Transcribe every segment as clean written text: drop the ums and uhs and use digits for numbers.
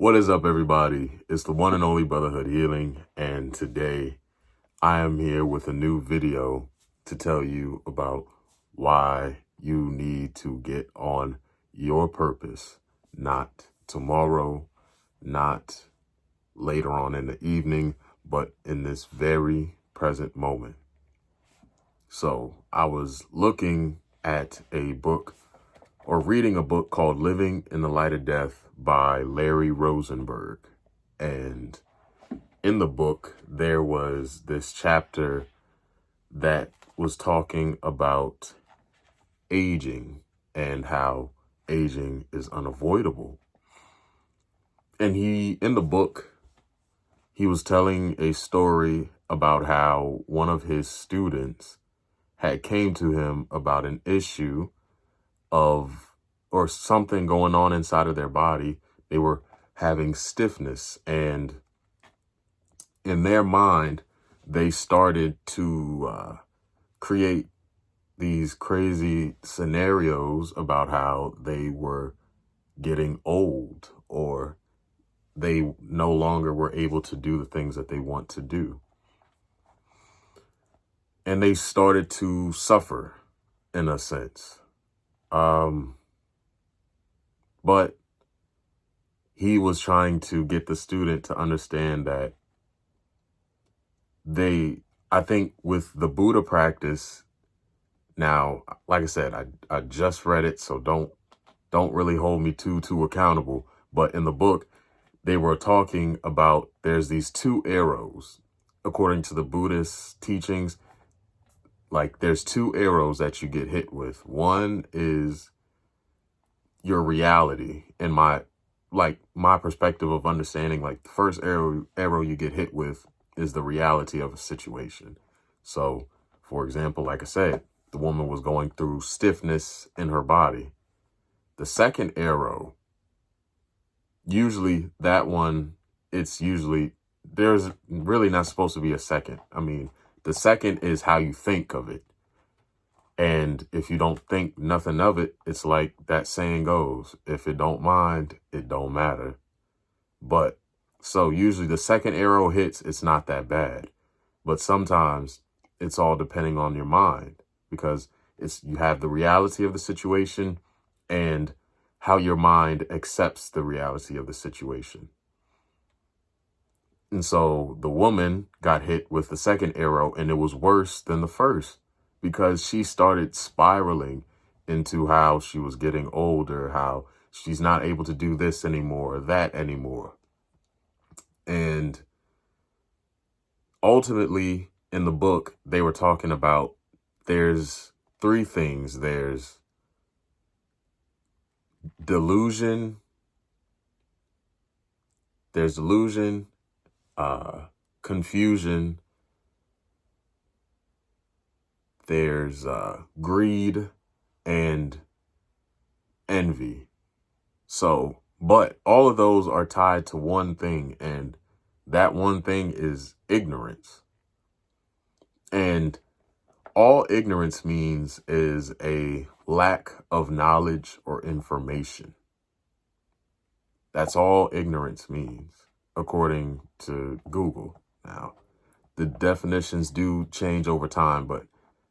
What is up, everybody? It's the one and only Brotherhood Healing, and today I am here with a new video to tell you about why you need to get on your purpose, not tomorrow, not later on in the evening, but in this very present moment. So I was looking at a book or reading a book called Living in the Light of Death by Larry Rosenberg. And in the book, there was this chapter that was talking about aging and how aging is unavoidable. And in the book, he was telling a story about how one of his students had came to him about an issue of or something going on inside of their body. They were having stiffness, and in their mind, they started to create these crazy scenarios about how they were getting old or they no longer were able to do the things that they want to do. And they started to suffer in a sense. But he was trying to get the student to understand that I think with the Buddha practice, now, like I said, I just read it, so don't really hold me too accountable. But in the book, they were talking about there's these two arrows, according to the Buddhist teachings. Like there's two arrows that you get hit with. One is your reality, and my perspective of understanding, like the first arrow you get hit with is the reality of a situation. So, for example, like I said, the woman was going through stiffness in her body. The second arrow, usually that one, there's really not supposed to be a second. I mean, the second is how you think of it. And if you don't think nothing of it, it's like that saying goes, if it don't mind, it don't matter. But so usually the second arrow hits, it's not that bad. But sometimes it's all depending on your mind, because you have the reality of the situation and how your mind accepts the reality of the situation. And so the woman got hit with the second arrow, and it was worse than the first, because she started spiraling into how she was getting older, how she's not able to do this anymore, or that anymore. And ultimately, in the book, they were talking about there's three things. There's delusion, confusion, there's greed, and envy. So, but all of those are tied to one thing, and that one thing is ignorance. And all ignorance means is a lack of knowledge or information. That's all ignorance means, according to Google. Now, the definitions do change over time, but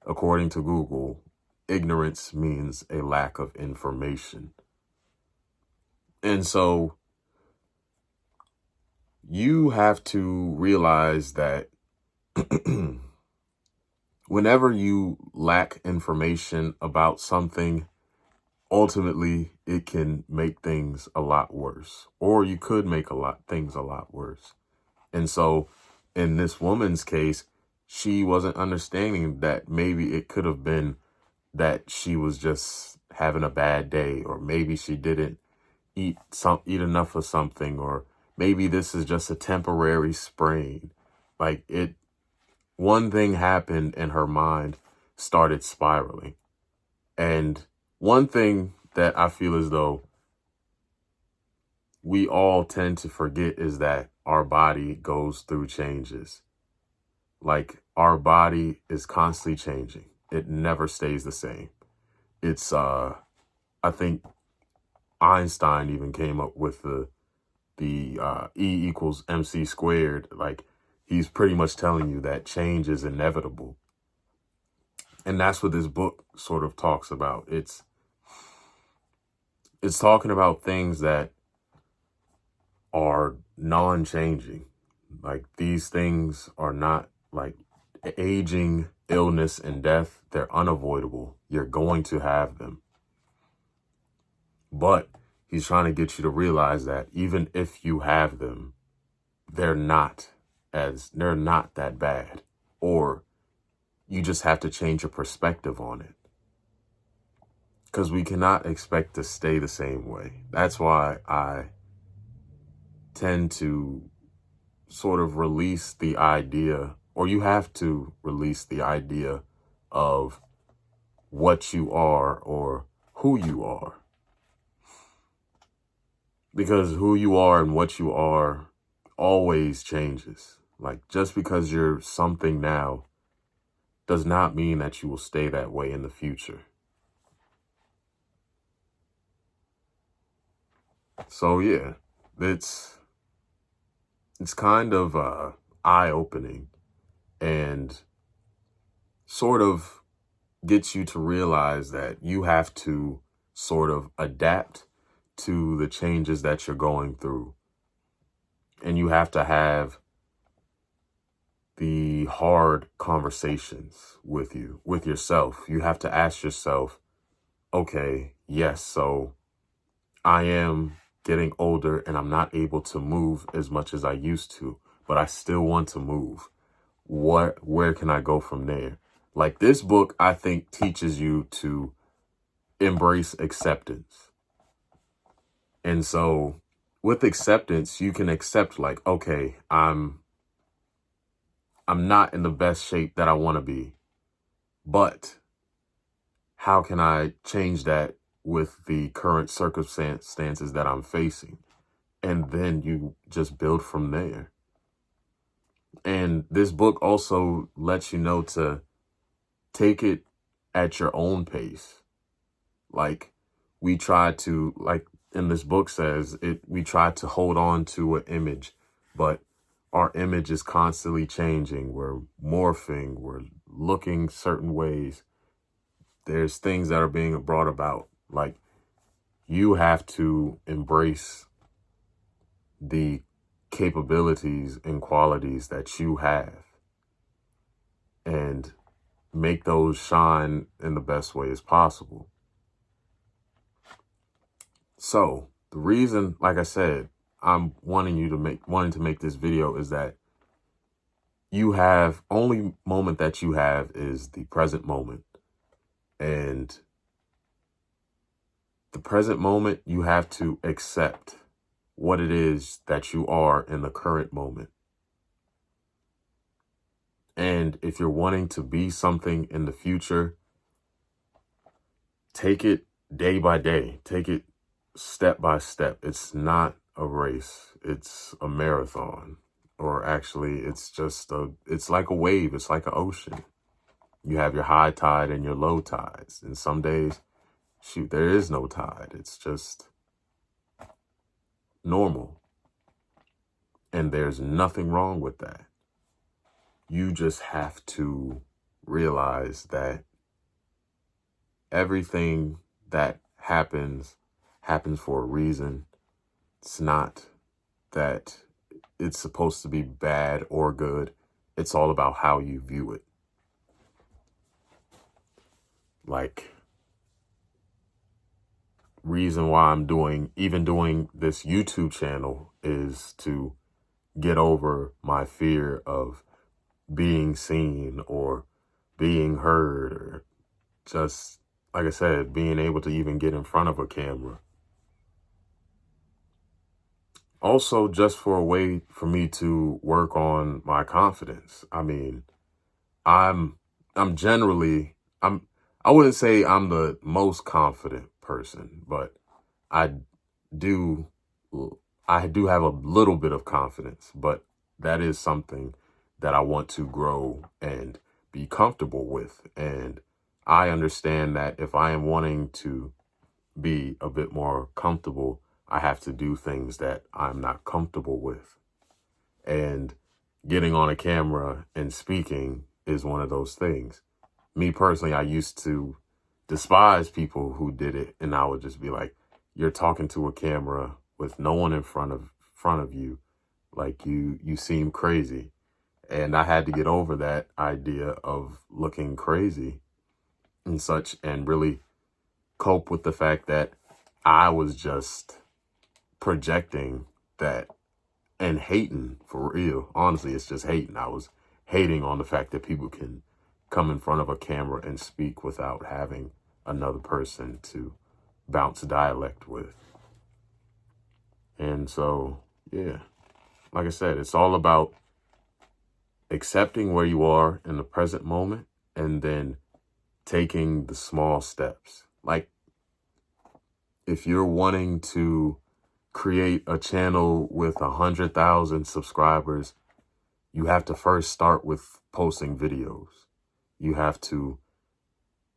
according to Google, ignorance means a lack of information. And so you have to realize that whenever you lack information about something, ultimately it can make things a lot worse, or you could make things a lot worse. And so in this woman's case, she wasn't understanding that maybe it could have been that she was just having a bad day, or maybe she didn't eat enough of something, or maybe this is just a temporary sprain. Like one thing happened and her mind started spiraling. And one thing that I feel as though we all tend to forget is that our body goes through changes. Like our body is constantly changing. It never stays the same. It's I think Einstein even came up with the the E equals MC squared, like he's pretty much telling you that change is inevitable. And that's what this book sort of talks about. It's talking about things that are non-changing. Like these things are not like aging, illness, and death. They're unavoidable. You're going to have them. But he's trying to get you to realize that even if you have them, they're not that bad. Or you just have to change your perspective on it. Because we cannot expect to stay the same way. That's why I tend to sort of release the idea, or you have to release the idea of what you are or who you are. Because who you are and what you are always changes. Like just because you're something now does not mean that you will stay that way in the future. So yeah, it's kind of eye-opening and sort of gets you to realize that you have to sort of adapt to the changes that you're going through. And you have to have the hard conversations with yourself. You have to ask yourself, okay, yes, so I am getting older and I'm not able to move as much as I used to, but I still want to move. Where can I go from there? Like this book, I think, teaches you to embrace acceptance. And so with acceptance, you can accept like, okay, I'm not in the best shape that I want to be, but how can I change that with the current circumstances that I'm facing? And then you just build from there. And this book also lets you know to take it at your own pace. Like we try to, like in this book says, we try to hold on to an image, but our image is constantly changing. We're morphing, we're looking certain ways. There's things that are being brought about. Like you have to embrace the capabilities and qualities that you have and make those shine in the best way as possible. So the reason, like I said, I'm wanting to make this video is that only moment that you have is the present moment. And the present moment, you have to accept what it is that you are in the current moment. And if you're wanting to be something in the future, take it day by day. Take it step by step. It's not a race. It's a marathon. Or actually, it's like a wave. It's like an ocean. You have your high tide and your low tides. And some days, shoot, there is no tide. It's just normal. And there's nothing wrong with that. You just have to realize that everything that happens for a reason. It's not that it's supposed to be bad or good. It's all about how you view it. Like, reason why I'm doing this YouTube channel is to get over my fear of being seen or being heard, or just, like I said, being able to even get in front of a camera. Also, just for a way for me to work on my confidence. I mean, I wouldn't say I'm the most confident person, but I do have a little bit of confidence, but that is something that I want to grow and be comfortable with. And I understand that if I am wanting to be a bit more comfortable, I have to do things that I'm not comfortable with. And getting on a camera and speaking is one of those things. Me personally, I used to despise people who did it, and I would just be like, you're talking to a camera with no one in front of you. Like you seem crazy. And I had to get over that idea of looking crazy and such, and really cope with the fact that I was just projecting that and hating for real. Honestly, it's just hating. I was hating on the fact that people can come in front of a camera and speak without having another person to bounce dialect with. And so, yeah, like I said, it's all about accepting where you are in the present moment and then taking the small steps. Like if you're wanting to create a channel with 100,000 subscribers, you have to first start with posting videos. You have to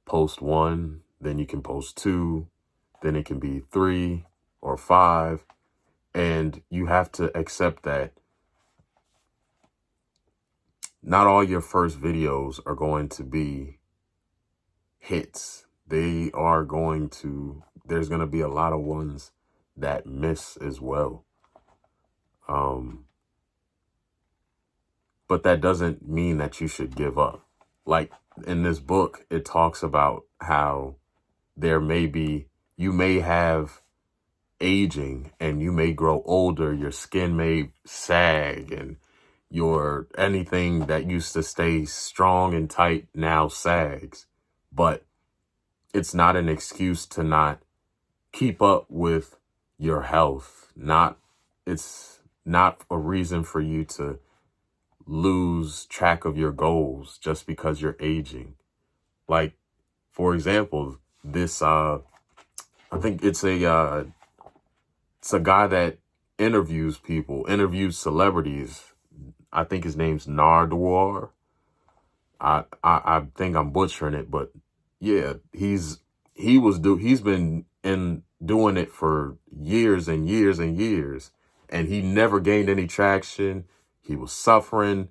post 1, then you can post 2, then it can be 3 or 5. And you have to accept that not all your first videos are going to be hits. There's going to be a lot of ones that miss as well. But that doesn't mean that you should give up. Like in this book, it talks about how you may have aging and you may grow older, your skin may sag, and anything that used to stay strong and tight now sags. But it's not an excuse to not keep up with your health. It's not a reason for you to lose track of your goals just because you're aging. Like, for example, this, I think it's a guy that interviews celebrities. I think his name's Nardwuar. I think I'm butchering it, but yeah, he's been doing it for years and years and years, and he never gained any traction. He was suffering,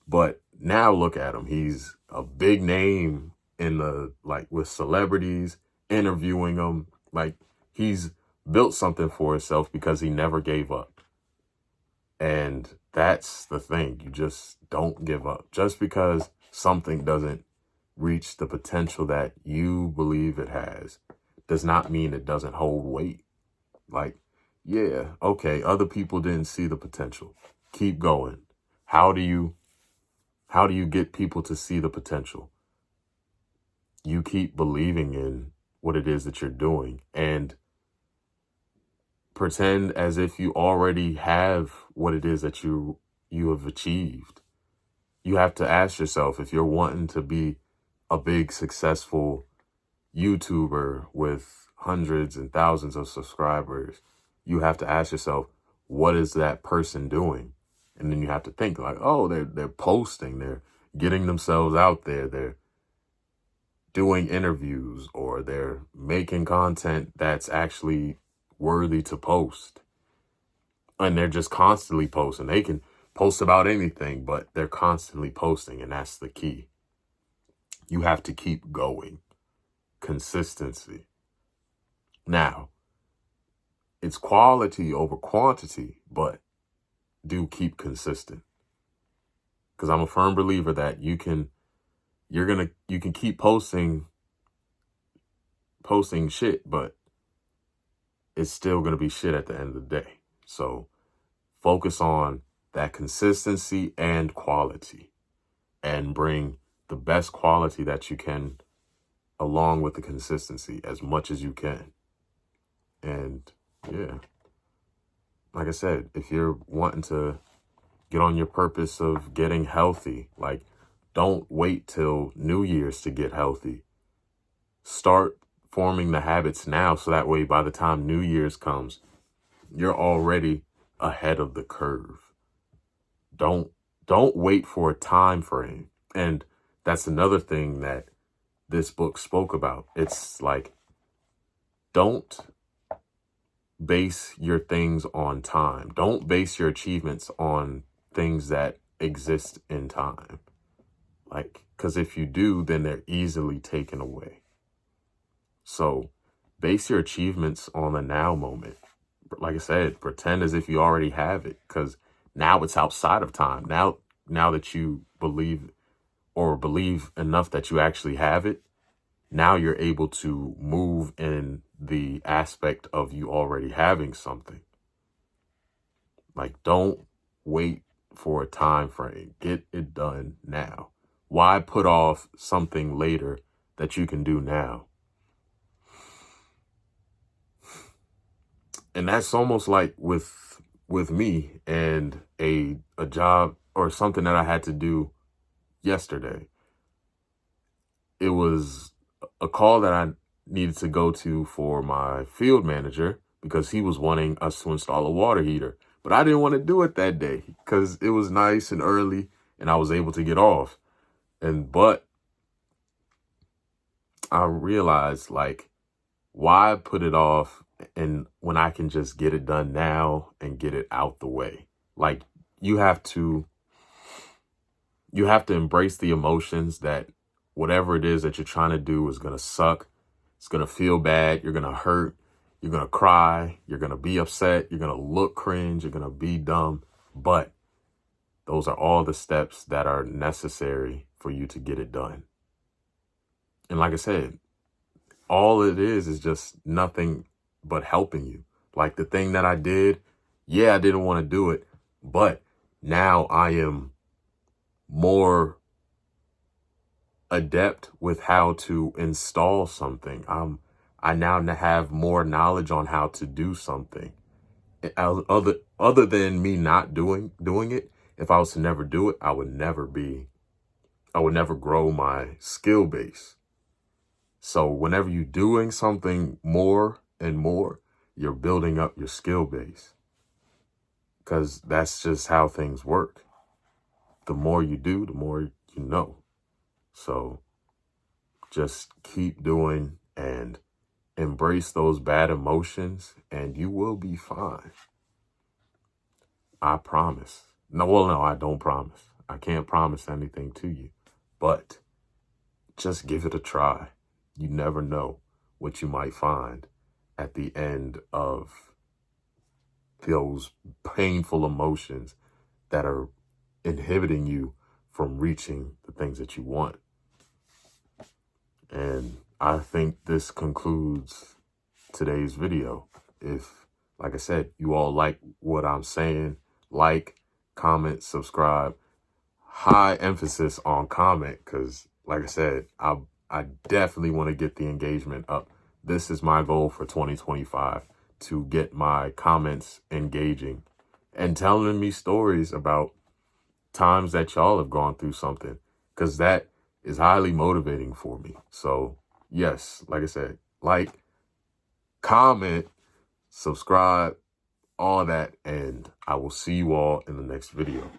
but now look at him. He's a big name with celebrities interviewing him. Like, he's built something for himself because he never gave up. And that's the thing. You just don't give up. Just because something doesn't reach the potential that you believe it has does not mean it doesn't hold weight. Like, yeah, okay, other people didn't see the potential. Keep going. How do you get people to see the potential? You keep believing in what it is that you're doing and pretend as if you already have what it is that you have achieved. You have to ask yourself, if you're wanting to be a big, successful YouTuber with hundreds and thousands of subscribers, you have to ask yourself, what is that person doing? And then you have to think like, oh, they're posting, they're getting themselves out there, they're doing interviews, or they're making content that's actually worthy to post. And they're just constantly posting. They can post about anything, but they're constantly posting, and that's the key. You have to keep going. Consistency. Now, it's quality over quantity, but do keep consistent. Because I'm a firm believer that you can keep posting shit, but it's still gonna be shit at the end of the day. So focus on that consistency and quality, and bring the best quality that you can along with the consistency as much as you can. And yeah, like I said, if you're wanting to get on your purpose of getting healthy, like, don't wait till New Year's to get healthy. Start forming the habits now, so that way by the time New Year's comes, you're already ahead of the curve. Don't wait for a time frame. And that's another thing that this book spoke about. It's like, don't base your things on time. Don't base your achievements on things that exist in time. Like, because if you do, then they're easily taken away. So base your achievements on the now moment. Like I said, pretend as if you already have it, because now it's outside of time. Now that you believe enough that you actually have it, now you're able to move in the aspect of you already having something. Like, don't wait for a time frame. Get it done now. Why put off something later that you can do now? And that's almost like with me and a job or something that I had to do yesterday. It was a call that I needed to go to for my field manager because he was wanting us to install a water heater. But I didn't want to do it that day because it was nice and early and I was able to get off. But I realized, like, why put it off and when I can just get it done now and get it out the way? Like, you have to embrace the emotions that whatever it is that you're trying to do is going to suck. It's going to feel bad. You're going to hurt. You're going to cry. You're going to be upset. You're going to look cringe. You're going to be dumb. But those are all the steps that are necessary for you to get it done. And like I said, all it is just nothing but helping you. Like the thing that I did, yeah, I didn't want to do it, but now I am more adept with how to install something. I now have more knowledge on how to do something. Other than me not doing it, if I was to never do it, I would never grow my skill base. So whenever you're doing something more and more, you're building up your skill base, because that's just how things work. The more you do, the more you know. So just keep doing and embrace those bad emotions and you will be fine. I promise. No, I don't promise. I can't promise anything to you, but just give it a try. You never know what you might find at the end of those painful emotions that are inhibiting you from reaching the things that you want. And I think this concludes today's video. If, like I said, you all like what I'm saying, like, comment, subscribe. High emphasis on comment, because like I said, I definitely want to get the engagement up. This is my goal for 2025, to get my comments engaging and telling me stories about times that y'all have gone through something, because that is highly motivating for me. So yes, like I said, like, comment, subscribe, all that, and I will see you all in the next video.